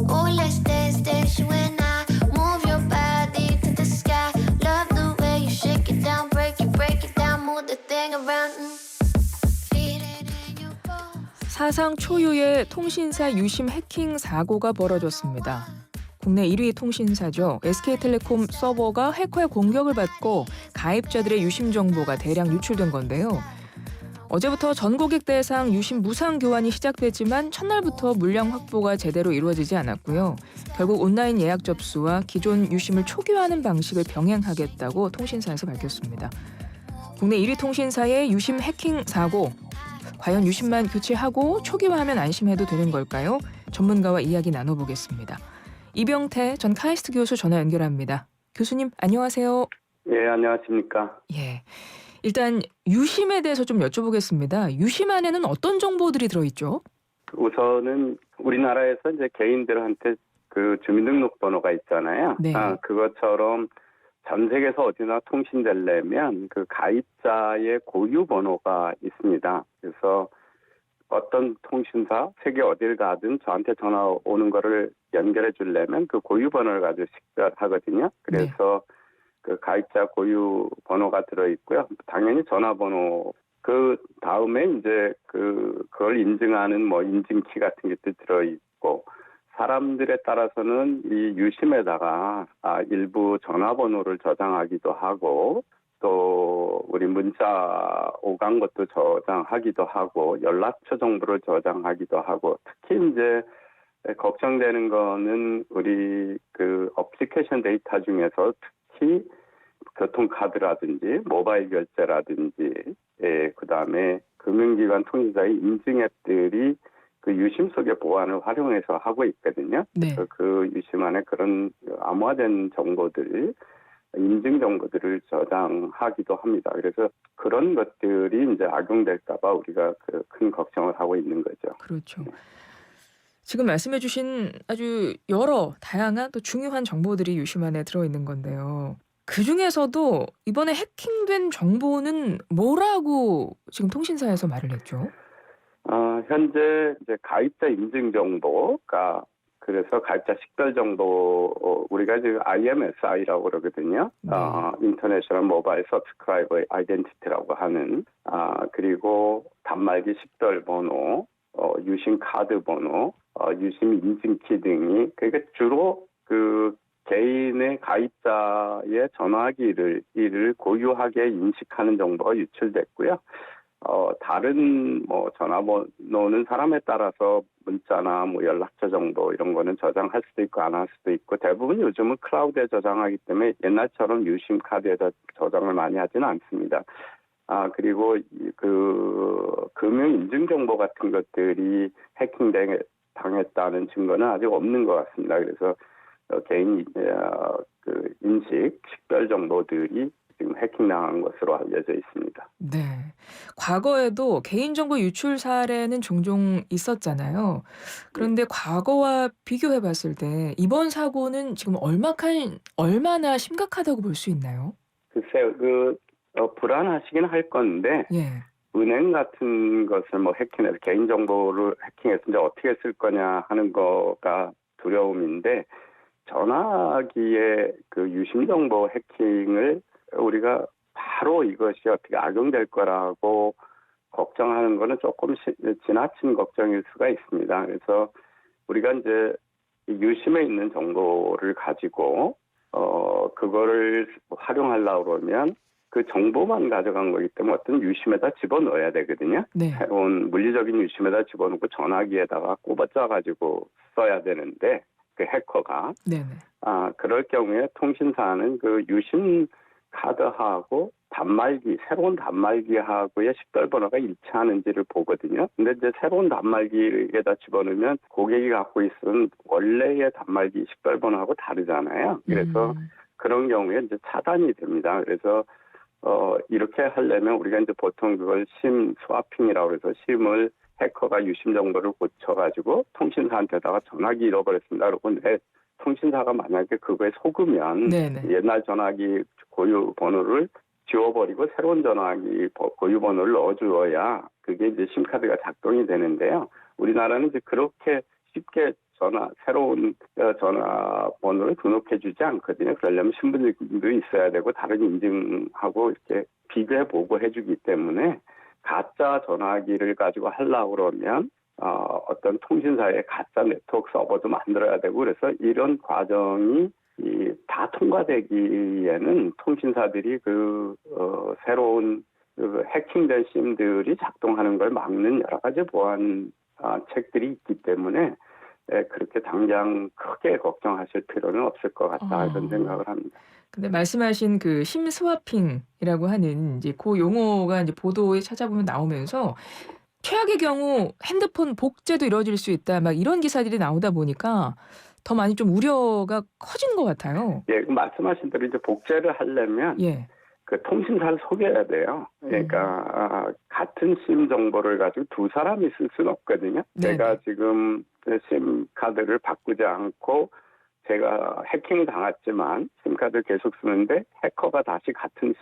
Oh, let's dance, dance, you and I. Move your body to the sky. Love the way you shake it down, break it down, move the thing around. Feel it in your bones. 사상 초유의 통신사 유심 해킹 사고가 벌어졌습니다. 국내 1위 통신사죠. SK텔레콤 서버가 해커의 공격을 받고 가입자들의 유심 정보가 대량 유출된 건데요. 어제부터 전 고객 대상 유심 무상 교환이 시작됐지만 첫날부터 물량 확보가 제대로 이루어지지 않았고요. 결국 온라인 예약 접수와 기존 유심을 초기화하는 방식을 병행하겠다고 통신사에서 밝혔습니다. 국내 1위 통신사의 유심 해킹 사고. 과연 유심만 교체하고 초기화하면 안심해도 되는 걸까요? 전문가와 이야기 나눠보겠습니다. 이병태 전 카이스트 교수 전화 연결합니다. 교수님 안녕하세요. 예, 안녕하십니까. 예, 일단 유심에 대해서 좀 여쭤보겠습니다. 유심 안에는 어떤 정보들이 들어있죠? 우선은 우리나라에서 이제 개인들한테 그 주민등록번호가 있잖아요. 네. 그것처럼 전 세계에서 어디나 통신되려면 그 가입자의 고유 번호가 있습니다. 그래서 어떤 통신사 세계 어딜 가든 저한테 전화 오는 거를 연결해 주려면 그 고유 번호를 가지고 식별하거든요. 그래서 그 가입자 고유 번호가 들어 있고요. 당연히 전화번호. 그 다음에 이제 그걸 인증하는 뭐 인증키 같은 것도 들어 있고, 사람들에 따라서는 이 유심에다가 일부 전화번호를 저장하기도 하고, 또 우리 문자 오간 것도 저장하기도 하고, 연락처 정보를 저장하기도 하고, 특히 이제 걱정되는 거는 우리 그 어플리케이션 데이터 중에서 특히 교통카드라든지 모바일 결제라든지, 그다음에 금융기관 통신사의 인증 앱들이 그 유심 속의 보안을 활용해서 하고 있거든요. 네. 그래서 그 유심 안에 그런 암호화된 정보들, 인증 정보들을 저장하기도 합니다. 그래서 그런 것들이 이제 악용될까봐 우리가 그 큰 걱정을 하고 있는 거죠. 그렇죠. 지금 말씀해주신 아주 여러 다양한 또 중요한 정보들이 유심 안에 들어있는 건데요. 그 중에서도 이번에 해킹된 정보는 뭐라고 지금 통신사에서 말을 했죠? 현재 이제 가입자 인증 정보가, 그래서 가입자 식별 정보, 우리가 지금 IMSI라고 그러거든요. 네. 인터내셔널 모바일 서브스크라이버 아이덴티티라고 하는, 그리고 단말기 식별 번호, 유심 카드 번호, 유심 인증키 등이, 그러니까 주로 그 개인의 가입자의 전화기를 고유하게 인식하는 정보가 유출됐고요. 다른 뭐 전화번호는 사람에 따라서 문자나 뭐 연락처 정보 이런 거는 저장할 수도 있고 안 할 수도 있고, 대부분 요즘은 클라우드에 저장하기 때문에 옛날처럼 유심 카드에다 저장을 많이 하지는 않습니다. 그리고 그 금융 인증 정보 같은 것들이 해킹 당했다는 증거는 아직 없는 것 같습니다. 그래서 개인 그 인식 식별 정보들이 지금 해킹당한 것으로 알려져 있습니다. 네. 과거에도 개인정보 유출 사례는 종종 있었잖아요. 그런데 과거와 비교해 봤을 때 이번 사고는 지금 얼마나 심각하다고 볼 수 있나요? 글쎄요, 불안하시긴 할 건데, 예. 은행 같은 것을 뭐 해킹해서 개인정보를 해킹해서 이제 어떻게 쓸 거냐 하는 거가 두려움인데, 전화기의 그 유심정보 해킹을 우리가 바로 이것이 어떻게 악용될 거라고 걱정하는 거는 조금 지나친 걱정일 수가 있습니다. 그래서 우리가 이제 유심에 있는 정보를 가지고 그거를 활용하려고 그러면 그 정보만 가져간 거기 때문에 어떤 유심에다 집어넣어야 되거든요. 네. 새로운 물리적인 유심에다 집어넣고 전화기에다가 꼽아가지고 써야 되는데, 그 해커가. 네네. 그럴 경우에 통신사는 그 유심 카드하고 새로운 단말기하고의 식별번호가 일치하는지를 보거든요. 근데 이제 새로운 단말기에다 집어넣으면 고객이 갖고 있은 원래의 단말기 식별번호하고 다르잖아요. 그래서 그런 경우에 이제 차단이 됩니다. 그래서 이렇게 하려면 우리가 이제 보통 그걸 심 스와핑이라고 해서 심을 해커가 유심 정보를 고쳐가지고 통신사한테다가 전화기 잃어버렸습니다. 그러고 내 통신사가 만약에 그거에 속으면 네네. 옛날 전화기 고유 번호를 지워버리고 새로운 전화기 고유 번호를 넣어주어야 그게 이제 심카드가 작동이 되는데요. 우리나라는 이제 그렇게 쉽게 새로운 전화번호를 등록해주지 않거든요. 그러려면 신분증도 있어야 되고 다른 인증하고 이렇게 비교해보고 해주기 때문에 가짜 전화기를 가지고 하려고 그러면 어떤 통신사의 가짜 네트워크 서버도 만들어야 되고 그래서 이런 과정이 다 통과되기에는 통신사들이 새로운 해킹된 심들이 작동하는 걸 막는 여러 가지 보안 책들이 있기 때문에 그렇게 당장 크게 걱정하실 필요는 없을 것 같다 이런 생각을 합니다. 근데 말씀하신 그 심 스와핑이라고 하는 이제 그 용어가 이제 보도에 찾아보면 나오면서 최악의 경우 핸드폰 복제도 이루어질 수 있다. 막 이런 기사들이 나오다 보니까 더 많이 좀 우려가 커지는 것 같아요. 예, 말씀하신 대로 이제 복제를 하려면 예. 그 통신사를 속여야 돼요. 그러니까 같은 심 정보를 가지고 두 사람이 쓸 수는 없거든요. 네네. 제가 지금 심 카드를 바꾸지 않고 제가 해킹을 당했지만 심 카드를 계속 쓰는데 해커가 다시 같은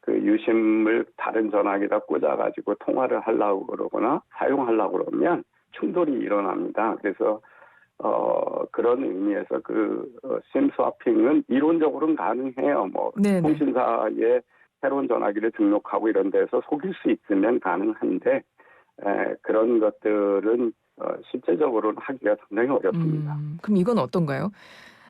그 유심을 다른 전화기에다 꽂아가지고 통화를 하려고 그러거나 사용하려고 그러면 충돌이 일어납니다. 그래서 그런 의미에서 심 스와핑은 이론적으로는 가능해요. 네네. 통신사에 새로운 전화기를 등록하고 이런 데서 속일 수 있으면 가능한데 그런 것들은 실제적으로는 하기가 상당히 어렵습니다. 그럼 이건 어떤가요?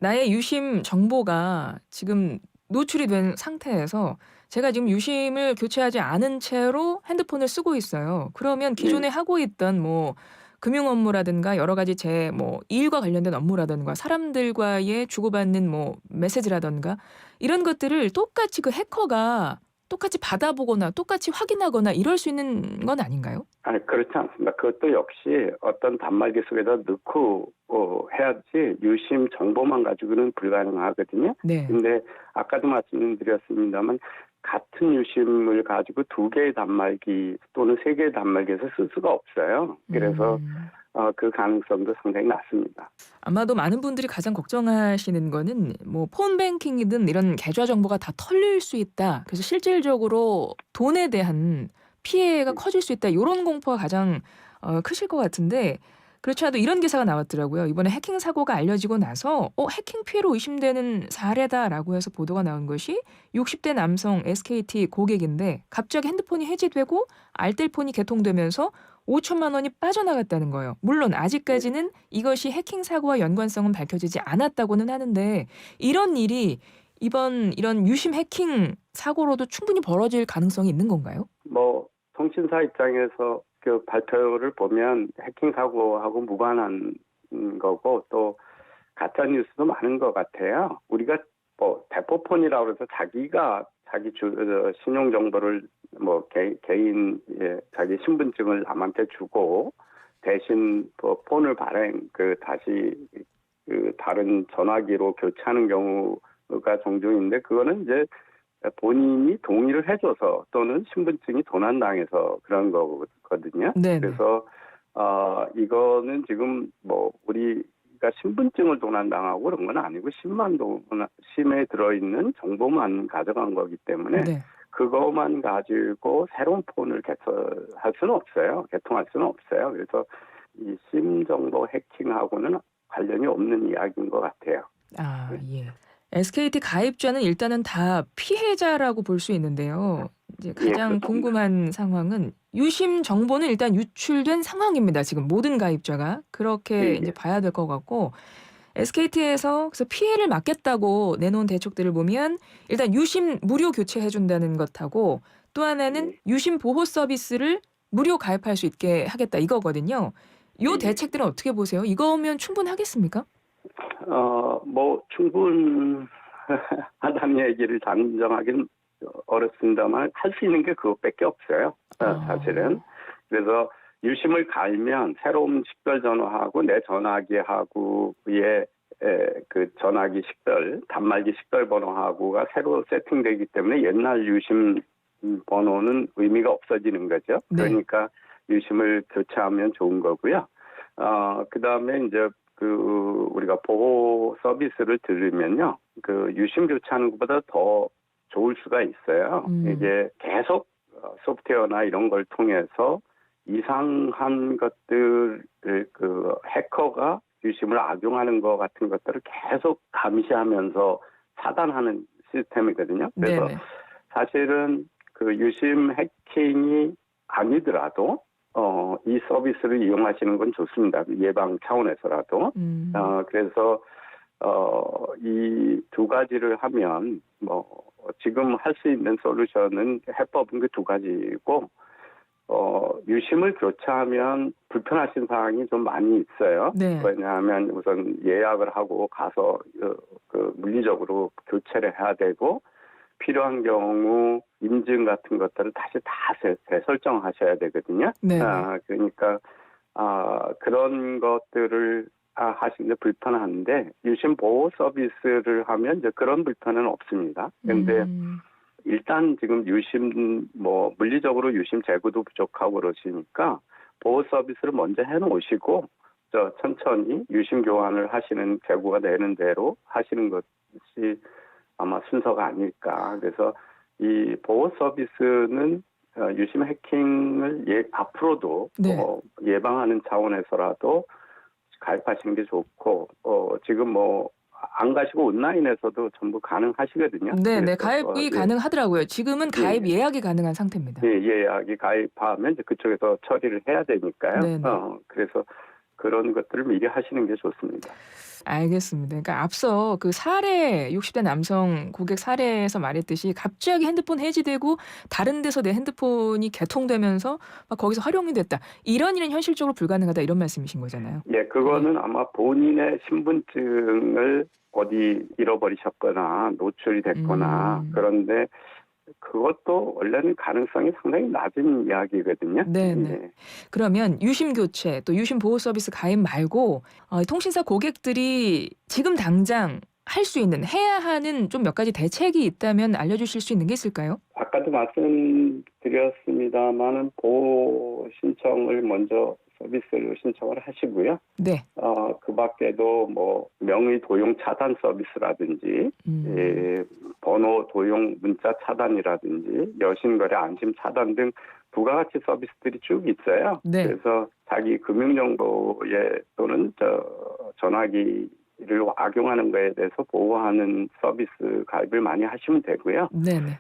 나의 유심 정보가 지금 노출이 된 상태에서 제가 지금 유심을 교체하지 않은 채로 핸드폰을 쓰고 있어요. 그러면 기존에 하고 있던 금융 업무라든가 여러 가지 제 일과 관련된 업무라든가 사람들과의 주고받는 메시지라든가 이런 것들을 똑같이 그 해커가 똑같이 받아보거나 똑같이 확인하거나 이럴 수 있는 건 아닌가요? 아니, 그렇지 않습니다. 그것도 역시 어떤 단말기 속에다 넣고 해야지 유심 정보만 가지고는 불가능하거든요. 네. 근데 아까도 말씀드렸습니다만 같은 유심을 가지고 두 개의 단말기 또는 세 개의 단말기에서 쓸 수가 없어요. 그래서 그 가능성도 상당히 낮습니다. 아마도 많은 분들이 가장 걱정하시는 거는 폰뱅킹이든 이런 계좌 정보가 다 털릴 수 있다. 그래서 실질적으로 돈에 대한 피해가 커질 수 있다. 이런 공포가 가장 크실 것 같은데 그렇지 않아도 이런 기사가 나왔더라고요. 이번에 해킹 사고가 알려지고 나서 해킹 피해로 의심되는 사례다라고 해서 보도가 나온 것이 60대 남성 SKT 고객인데 갑자기 핸드폰이 해지되고 알뜰폰이 개통되면서 5천만 원이 빠져나갔다는 거예요. 물론 아직까지는 이것이 해킹 사고와 연관성은 밝혀지지 않았다고는 하는데 이런 일이 이런 유심 해킹 사고로도 충분히 벌어질 가능성이 있는 건가요? 통신사 입장에서 그 발표를 보면 해킹 사고하고 무관한 거고 또 가짜 뉴스도 많은 것 같아요. 우리가 대포폰이라고 해서 자기가 자기 신용 정보를 개인 자기 신분증을 남한테 주고 대신 폰을 다시 다른 전화기로 교체하는 경우가 종종 있는데 그거는 이제 본인이 동의를 해줘서 또는 신분증이 도난당해서 그런 거거든요. 네네. 그래서 이거는 지금 우리가 신분증을 도난당하고 그런 건 아니고 심에 들어있는 정보만 가져간 거기 때문에 네. 그것만 가지고 새로운 폰을 개설할 수는 없어요. 개통할 수는 없어요. 그래서 이 심 정보 해킹하고는 관련이 없는 이야기인 것 같아요. 아, 예. SKT 가입자는 일단은 다 피해자라고 볼 수 있는데요. 이제 가장 그렇습니다. 궁금한 상황은 유심 정보는 일단 유출된 상황입니다. 지금 모든 가입자가 그렇게 이제 봐야 될 것 같고 SKT에서 그래서 피해를 막겠다고 내놓은 대책들을 보면 일단 유심 무료 교체해 준다는 것하고 또 하나는 유심 보호 서비스를 무료 가입할 수 있게 하겠다 이거거든요. 이 대책들은 어떻게 보세요? 이거면 충분하겠습니까? 충분하다는 얘기를 단정하기는 어렵습니다만 할 수 있는 게 그것밖에 없어요. 사실은. 그래서 유심을 갈면 새로운 식별 전화하고 내 전화기하고의 그 전화기 식별, 단말기 식별 번호하고가 새로 세팅되기 때문에 옛날 유심 번호는 의미가 없어지는 거죠. 네. 그러니까 유심을 교체하면 좋은 거고요. 그다음에 이제 우리가 보호 서비스를 들으면요. 유심 교체하는 것보다 더 좋을 수가 있어요. 이게 계속 소프트웨어나 이런 걸 통해서 이상한 것들을 그 해커가 유심을 악용하는 것 같은 것들을 계속 감시하면서 차단하는 시스템이거든요. 그래서 네네. 사실은 그 유심 해킹이 아니더라도 이 서비스를 이용하시는 건 좋습니다. 예방 차원에서라도. 그래서 이 두 가지를 하면 뭐 지금 할 수 있는 솔루션은 해법은 그 두 가지고 유심을 교체하면 불편하신 사항이 좀 많이 있어요. 네. 왜냐하면 우선 예약을 하고 가서 그 물리적으로 교체를 해야 되고 필요한 경우 인증 같은 것들을 다시 다 재설정하셔야 되거든요. 네. 그러니까 그런 것들을 하시는데 불편한데 유심 보호 서비스를 하면 이제 그런 불편은 없습니다. 그런데 일단 지금 유심 뭐 물리적으로 유심 재고도 부족하고 그러시니까 보호 서비스를 먼저 해놓으시고 천천히 유심 교환을 하시는 재고가 되는 대로 하시는 것이 아마 순서가 아닐까. 그래서 이 보호 서비스는 유심 해킹을 앞으로도 네. 예방하는 차원에서라도 가입하시는 게 좋고 지금 뭐 안 가시고 온라인에서도 전부 가능하시거든요. 네, 가입이 가능하더라고요. 지금은 가입 예약이 가능한 상태입니다. 예, 예약이 가입하면 이제 그쪽에서 처리를 해야 되니까요. 네네. 그래서 그런 것들을 미리 하시는 게 좋습니다. 알겠습니다. 그러니까 앞서 그 사례 60대 남성 고객 사례에서 말했듯이 갑자기 핸드폰 해지되고 다른 데서 내 핸드폰이 개통되면서 막 거기서 활용이 됐다. 이런 일은 현실적으로 불가능하다 이런 말씀이신 거잖아요. 예, 그거는 아마 본인의 신분증을 어디 잃어버리셨거나 노출이 됐거나 그런데 그것도 원래는 가능성이 상당히 낮은 이야기거든요. 네네. 예. 그러면 유심 교체 또 유심 보호 서비스 가입 말고 통신사 고객들이 지금 당장 할 수 있는 해야 하는 좀 몇 가지 대책이 있다면 알려주실 수 있는 게 있을까요? 아까도 말씀드렸습니다만은 보호 신청을 먼저 서비스를 신청을 하시고요. 네. 그 밖에도 뭐 명의 도용 차단 서비스라든지 번호 도용 문자 차단이라든지 여신거래 안심 차단 등 부가가치 서비스들이 쭉 있어요. 네. 그래서 자기 금융정보에 또는 전화기를 악용하는 것에 대해서 보호하는 서비스 가입을 많이 하시면 되고요. 네네.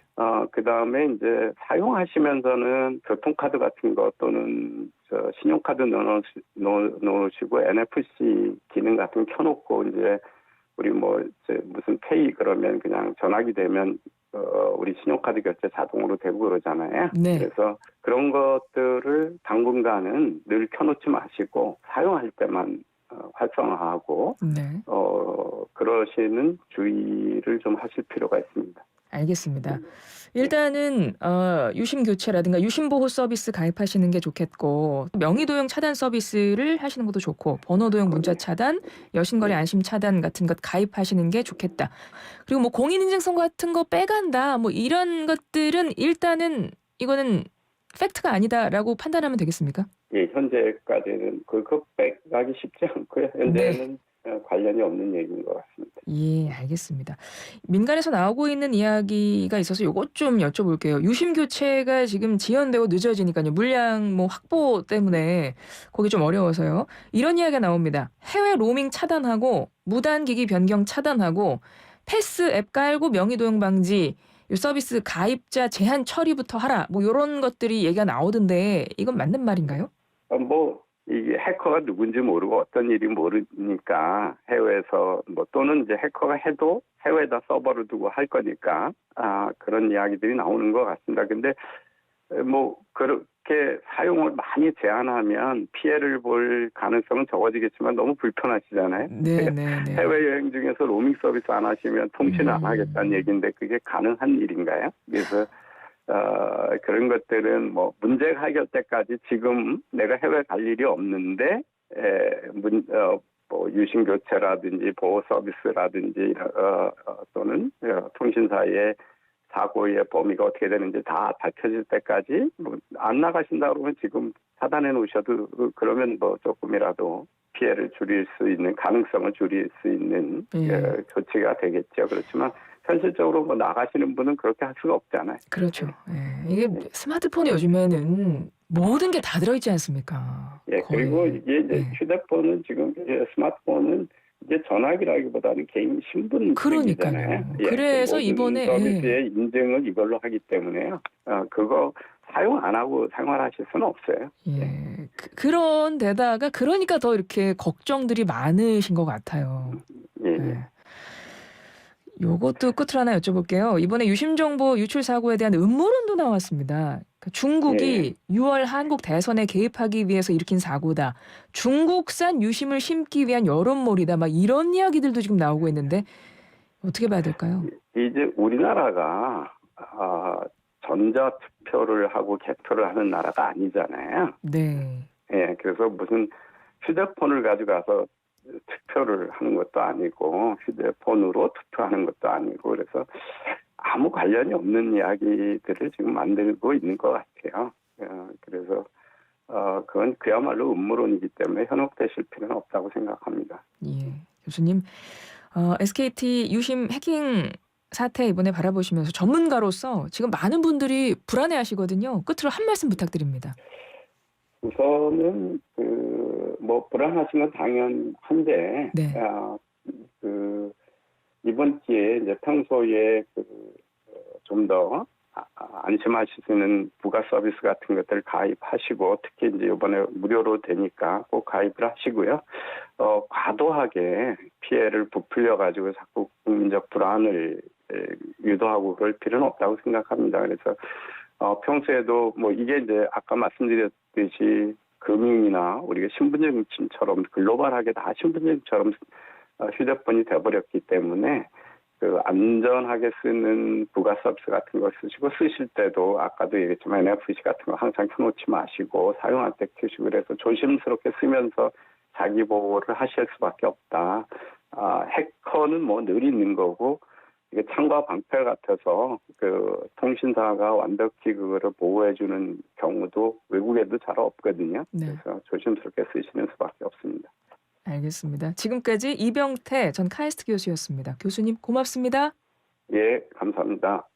그다음에 이제 사용하시면서는 교통카드 같은 거 또는 신용카드 넣으시고 NFC 기능 같은 거 켜놓고 이제 우리 뭐 이제 무슨 페이 그러면 그냥 전화기 되면 우리 신용카드 결제 자동으로 되고 그러잖아요. 네. 그래서 그런 것들을 당분간은 늘 켜놓지 마시고 사용할 때만 활성화하고 네. 그러시는 주의를 좀 하실 필요가 있습니다. 알겠습니다. 일단은 유심 교체라든가 유심 보호 서비스 가입하시는 게 좋겠고 명의 도용 차단 서비스를 하시는 것도 좋고 번호 도용 문자 차단, 여신거래 안심 차단 같은 것 가입하시는 게 좋겠다. 그리고 뭐 공인인증서 같은 거 빼간다. 뭐 이런 것들은 일단은 이거는 팩트가 아니다라고 판단하면 되겠습니까? 예, 현재까지는 그거 빼가기 쉽지 않고요. 현재는 관련이 없는 얘기인 것 같습니다. 예, 알겠습니다. 민간에서 나오고 있는 이야기가 있어서 요것 좀 여쭤볼게요. 유심 교체가 지금 지연되고 늦어지니까요. 물량 뭐 확보 때문에 거기 좀 어려워서요. 이런 이야기가 나옵니다. 해외 로밍 차단하고 무단 기기 변경 차단하고 패스 앱 깔고 명의 도용 방지 이 서비스 가입자 제한 처리부터 하라. 뭐 이런 것들이 얘기가 나오던데 이건 맞는 말인가요? 이게 해커가 누군지 모르고 어떤 일이 모르니까 해외에서 뭐 또는 이제 해커가 해도 해외에다 서버를 두고 할 거니까 그런 이야기들이 나오는 것 같습니다. 근데 뭐 그렇게 사용을 많이 제한하면 피해를 볼 가능성은 적어지겠지만 너무 불편하시잖아요. 네. 해외여행 중에서 로밍 서비스 안 하시면 통신을 안 하겠다는 얘기인데 그게 가능한 일인가요? 그래서 그런 것들은 뭐 문제 해결 때까지 지금 내가 해외 갈 일이 없는데 뭐 유심 교체라든지 보호 서비스라든지 또는 통신사의 사고의 범위가 어떻게 되는지 다 밝혀질 때까지 뭐 안 나가신다 그러면 지금 차단해 놓으셔도 그러면 뭐 조금이라도 피해를 줄일 수 있는 가능성을 줄일 수 있는 조치가 되겠죠. 그렇지만 현실적으로 뭐 나가시는 분은 그렇게 할 수가 없잖아요. 그렇죠. 예. 이게 스마트폰이 요즘에는 모든 게 다 들어있지 않습니까? 예, 거의. 그리고 이게 이제 예. 휴대폰은 지금 이제 스마트폰은 이제 전화기라기보다는 개인 신분증이잖아요. 그러니까요. 예, 그래서 모든 이번에 서비스의 인증을 이걸로 하기 때문에요. 그거 사용 안 하고 생활하실 수는 없어요. 예. 그런 데다가 그러니까 더 이렇게 걱정들이 많으신 것 같아요. 예, 예. 예. 요것도 끝으로 하나 여쭤볼게요. 이번에 유심 정보 유출 사고에 대한 음모론도 나왔습니다. 그러니까 중국이 6월 한국 대선에 개입하기 위해서 일으킨 사고다. 중국산 유심을 심기 위한 여론몰이다. 막 이런 이야기들도 지금 나오고 있는데 어떻게 봐야 될까요? 이제 우리나라가 전자 투표를 하고 개표를 하는 나라가 아니잖아요. 네. 예, 그래서 무슨 휴대폰을 가져가서 투표를 하는 것도 아니고 휴대폰으로 투표하는 것도 아니고 그래서 아무 관련이 없는 이야기들을 지금 만들고 있는 것 같아요. 그래서 그건 그야말로 음모론이기 때문에 현혹되실 필요는 없다고 생각합니다. 예. 교수님, SKT 유심 해킹 사태 이번에 바라보시면서 전문가로서 지금 많은 분들이 불안해하시거든요. 끝으로 한 말씀 부탁드립니다. 우선은 뭐 불안하신 건 당연한데 네. 이번 기회에 이제 평소에 좀 더 안심하실 수 있는 부가 서비스 같은 것들 가입하시고 특히 이제 이번에 무료로 되니까 꼭 가입을 하시고요. 과도하게 피해를 부풀려 가지고 자꾸 국민적 불안을 유도하고 그럴 필요는 없다고 생각합니다. 그래서 평소에도 뭐 이게 이제 아까 말씀드렸듯이 금융이나 우리가 신분증처럼 글로벌하게 다 신분증처럼 휴대폰이 돼버렸기 때문에 안전하게 쓰는 부가 서비스 같은 걸 쓰시고 쓰실 때도 아까도 얘기했지만 NFC 같은 거 항상 켜놓지 마시고 사용할 때 켜시고 그래서 조심스럽게 쓰면서 자기 보호를 하실 수밖에 없다. 해커는 뭐 늘 있는 거고 이게 창과 방패 같아서 통신사가 완벽히 그거를 보호해주는 경우도 외국에도 잘 없거든요. 네. 그래서 조심스럽게 쓰시는 수밖에 없습니다. 알겠습니다. 지금까지 이병태 전 카이스트 교수였습니다. 교수님 고맙습니다. 예, 감사합니다.